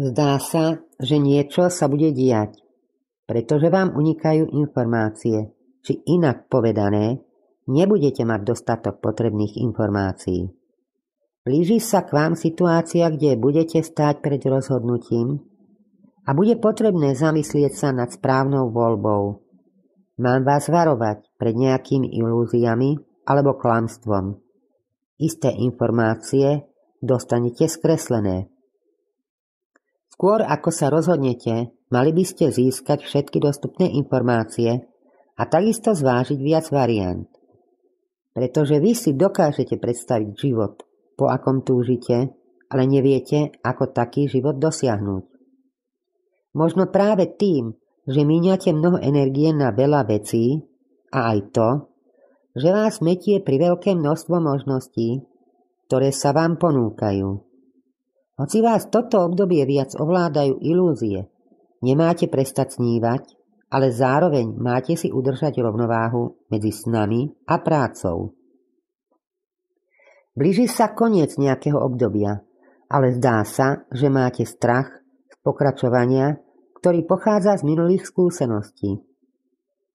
Zdá sa, že niečo sa bude diať, pretože vám unikajú informácie, či inak povedané, nebudete mať dostatok potrebných informácií. Blíži sa k vám situácia, kde budete stáť pred rozhodnutím a bude potrebné zamyslieť sa nad správnou voľbou. Mám vás varovať pred nejakými ilúziami alebo klamstvom. Isté informácie dostanete skreslené. Skôr ako sa rozhodnete, mali by ste získať všetky dostupné informácie a takisto zvážiť viac variant. Pretože vy si dokážete predstaviť život, po akom túžite, ale neviete, ako taký život dosiahnuť. Možno práve tým, že míňate mnoho energie na veľa vecí a aj to, že vás metie pri veľké množstvo možností, ktoré sa vám ponúkajú. Hoci vás toto obdobie viac ovládajú ilúzie, nemáte prestať snívať, ale zároveň máte si udržať rovnováhu medzi snami a prácou. Blíži sa koniec nejakého obdobia, ale zdá sa, že máte strach z pokračovania, ktorý pochádza z minulých skúseností.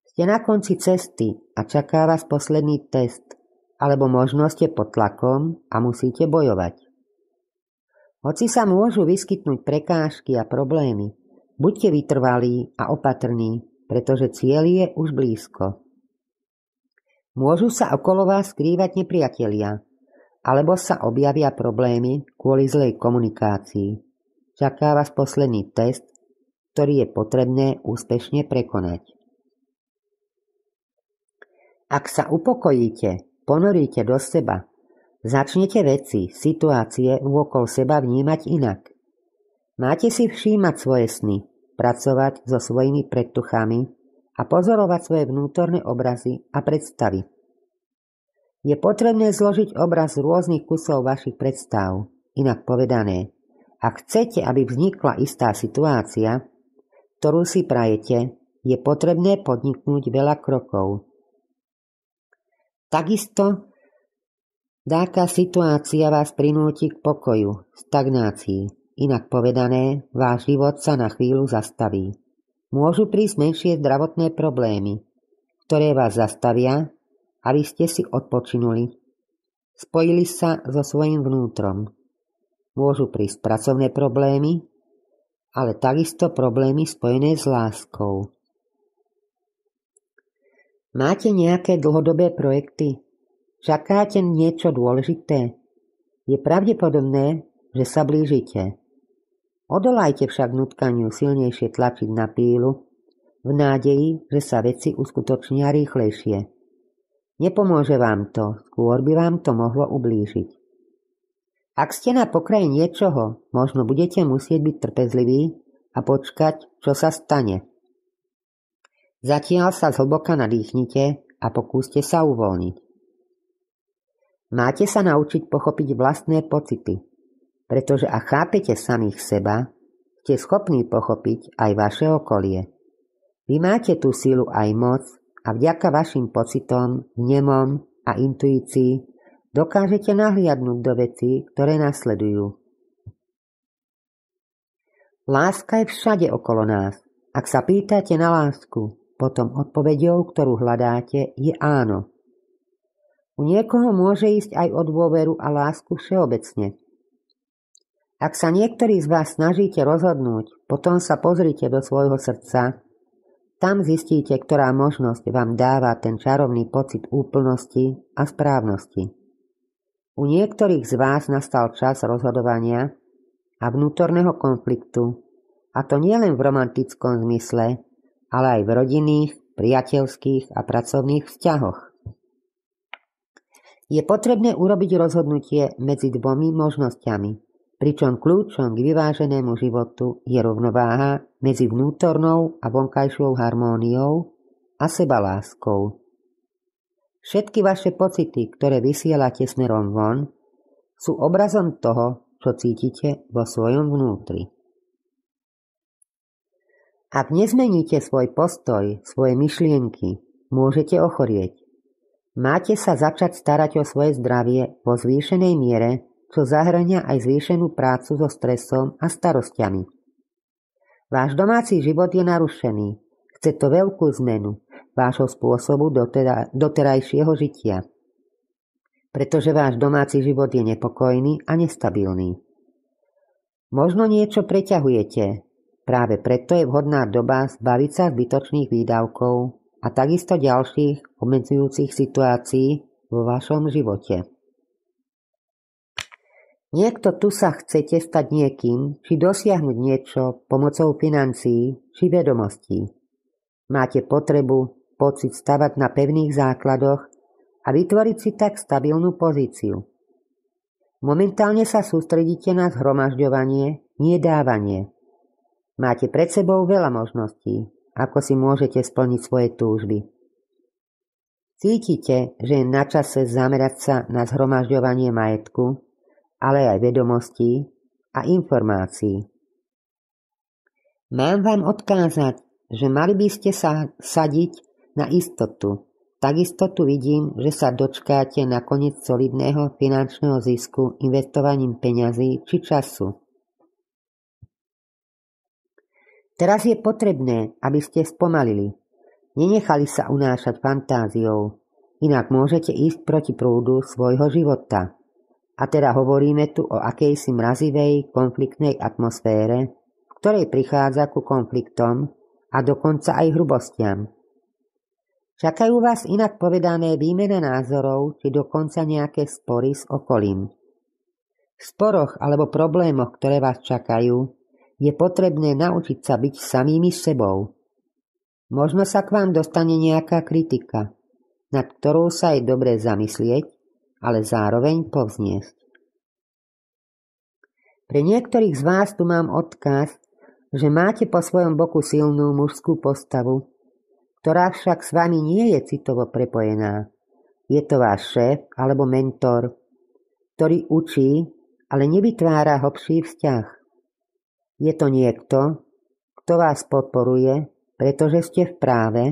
Ste na konci cesty a čaká vás posledný test, alebo možno ste pod tlakom a musíte bojovať. Hoci sa môžu vyskytnúť prekážky a problémy, buďte vytrvalí a opatrní, pretože cieľ je už blízko. Môžu sa okolo vás skrývať nepriatelia, alebo sa objavia problémy kvôli zlej komunikácii. Čaká vás posledný test, ktorý je potrebné úspešne prekonať. Ak sa upokojíte, ponoríte do seba, začnete veci, situácie okolo seba vnímať inak. Máte si všímať svoje sny, pracovať so svojimi predtuchami a pozorovať svoje vnútorné obrazy a predstavy. Je potrebné zložiť obraz rôznych kusov vašich predstav, inak povedané, ak chcete, aby vznikla istá situácia, ktorú si prajete, je potrebné podniknúť veľa krokov. Takisto dáka situácia vás prinúti k pokoju, stagnácii. Inak povedané, váš život sa na chvíľu zastaví. Môžu prísť menšie zdravotné problémy, ktoré vás zastavia, aby ste si odpočinuli. Spojili sa so svojím vnútrom. Môžu prísť pracovné problémy, ale takisto problémy spojené s láskou. Máte nejaké dlhodobé projekty? Čakáte niečo dôležité? Je pravdepodobné, že sa blížite. Odolajte však nutkaniu silnejšie tlačiť na pílu, v nádeji, že sa veci uskutočnia rýchlejšie. Nepomôže vám to, skôr by vám to mohlo ublížiť. Ak ste na pokraji niečoho, možno budete musieť byť trpezliví a počkať, čo sa stane. Zatiaľ sa zhlboka nadýchnite a pokúste sa uvoľniť. Máte sa naučiť pochopiť vlastné pocity, pretože ak chápete samých seba, ste schopní pochopiť aj vaše okolie. Vy máte tú sílu aj moc a vďaka vašim pocitom, vnemom a intuícii dokážete nahliadnúť do vecí, ktoré nasledujú. Láska je všade okolo nás. Ak sa pýtate na lásku, potom odpoveďou, ktorú hľadáte, je áno. U niekoho môže ísť aj o dôveru a lásku všeobecne. Ak sa niektorí z vás snažíte rozhodnúť, potom sa pozrite do svojho srdca. Tam zistíte, ktorá možnosť vám dáva ten čarovný pocit úplnosti a správnosti. U niektorých z vás nastal čas rozhodovania a vnútorného konfliktu, a to nielen v romantickom zmysle, ale aj v rodinných, priateľských a pracovných vzťahoch. Je potrebné urobiť rozhodnutie medzi dvomi možnosťami, pričom kľúčom k vyváženému životu je rovnováha medzi vnútornou a vonkajšou harmóniou a sebaláskou. Všetky vaše pocity, ktoré vysielate smerom von, sú obrazom toho, čo cítite vo svojom vnútri. Ak nezmeníte svoj postoj, svoje myšlienky, môžete ochorieť. Máte sa začať starať o svoje zdravie vo zvýšenej miere, čo zahŕňa aj zvýšenú prácu so stresom a starostiami. Váš domáci život je narušený. Chce to veľkú zmenu vášho spôsobu doterajšieho žitia. Pretože váš domáci život je nepokojný a nestabilný. Možno niečo preťahujete. Práve preto je vhodná doba zbaviť sa zbytočných výdavkov a takisto ďalších obmedzujúcich situácií vo vašom živote. Niekto tu sa chcete stať niekým, či dosiahnuť niečo pomocou financií či vedomostí. Máte potrebu, pocit stavať na pevných základoch a vytvoriť si tak stabilnú pozíciu. Momentálne sa sústredíte na zhromažďovanie, nie dávanie. Máte pred sebou veľa možností, ako si môžete splniť svoje túžby. Cítite, že je na čase zamerať sa na zhromažďovanie majetku, ale aj vedomostí a informácií. Mám vám odkázať, že mali by ste sa sadiť na istotu. Takisto tu vidím, že sa dočkáte nakoniec solidného finančného zisku investovaním peňazí či času. Teraz je potrebné, aby ste spomalili. Nenechali sa unášať fantáziou, inak môžete ísť proti prúdu svojho života. A teda hovoríme tu o akejsi mrazivej, konfliktnej atmosfére, v ktorej prichádza ku konfliktom a dokonca aj hrubostiam. Čakajú vás inak povedané výmena názorov či dokonca nejaké spory s okolím. V sporoch alebo problémoch, ktoré vás čakajú, je potrebné naučiť sa byť samými sebou. Možno sa k vám dostane nejaká kritika, nad ktorou sa je dobre zamyslieť, ale zároveň povzniesť. Pre niektorých z vás tu mám odkaz, že máte po svojom boku silnú mužskú postavu, ktorá však s vami nie je citovo prepojená. Je to váš šéf alebo mentor, ktorý učí, ale nevytvára hlbší vzťah. Je to niekto, kto vás podporuje, pretože ste v práve,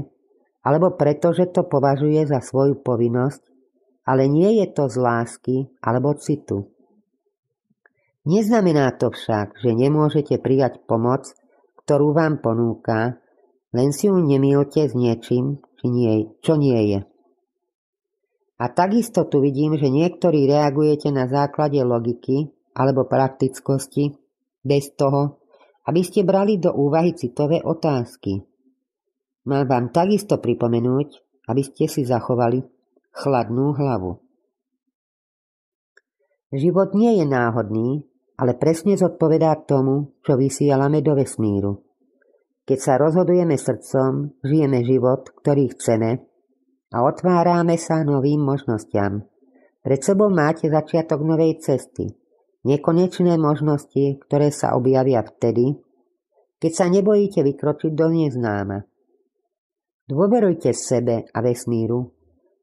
alebo pretože to považuje za svoju povinnosť, ale nie je to z lásky alebo citu. Neznamená to však, že nemôžete prijať pomoc, ktorú vám ponúka, len si ju nemýlte s niečím, čo nie je. A takisto tu vidím, že niektorí reagujete na základe logiky alebo praktickosti, bez toho, aby ste brali do úvahy citové otázky. Mám vám takisto pripomenúť, aby ste si zachovali chladnú hlavu. Život nie je náhodný, ale presne zodpovedá tomu, čo vysielame do vesmíru. Keď sa rozhodujeme srdcom, žijeme život, ktorý chceme a otvárame sa novým možnostiam. Pred sebou máte začiatok novej cesty, nekonečné možnosti, ktoré sa objavia vtedy, keď sa nebojíte vykročiť do neznáma. Dôverujte sebe a vesmíru,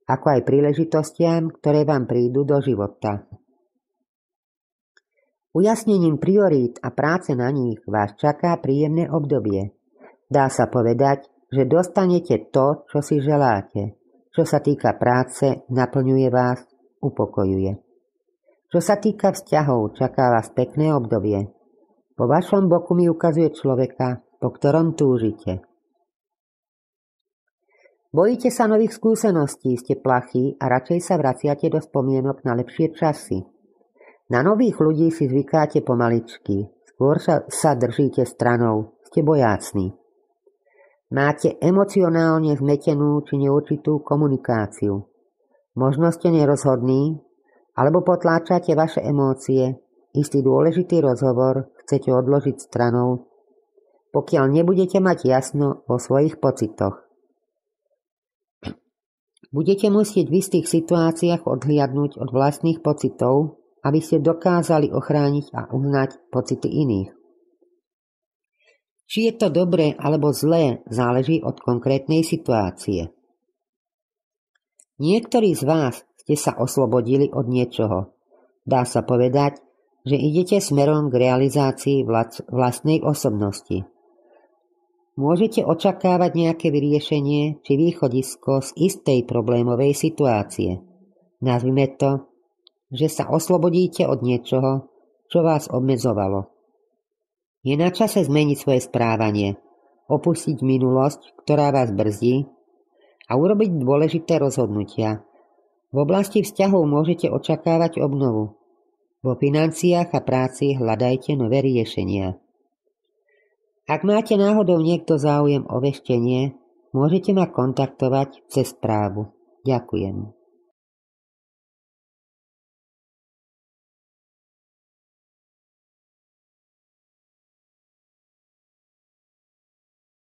ako aj príležitostiam, ktoré vám prídu do života. Ujasnením priorít a práce na nich vás čaká príjemné obdobie. Dá sa povedať, že dostanete to, čo si želáte. Čo sa týka práce, naplňuje vás, upokojuje. Čo sa týka vzťahov, čaká vás pekné obdobie. Po vašom boku mi ukazuje človeka, po ktorom túžite. Bojíte sa nových skúseností, ste plachí a radšej sa vraciate do spomienok na lepšie časy. Na nových ľudí si zvykáte pomaličky, skôr sa držíte stranou, ste bojácni. Máte emocionálne zmetenú či neurčitú komunikáciu. Možno ste nerozhodní, alebo potláčate vaše emócie, istý dôležitý rozhovor chcete odložiť stranou, pokiaľ nebudete mať jasno vo svojich pocitoch. Budete musieť v istých situáciách odhliadnúť od vlastných pocitov, aby ste dokázali ochrániť a uznať pocity iných. Či je to dobré alebo zlé, záleží od konkrétnej situácie. Niektorí z vás ste sa oslobodili od niečoho. Dá sa povedať, že idete smerom k realizácii vlastnej osobnosti. Môžete očakávať nejaké vyriešenie či východisko z istej problémovej situácie. Nazvime to, že sa oslobodíte od niečoho, čo vás obmedzovalo. Je na čase zmeniť svoje správanie, opustiť minulosť, ktorá vás brzdí, a urobiť dôležité rozhodnutia. V oblasti vzťahov môžete očakávať obnovu. Vo financiách a práci hľadajte nové riešenia. Ak máte náhodou niekto záujem o veštenie, môžete ma kontaktovať cez správu. Ďakujem.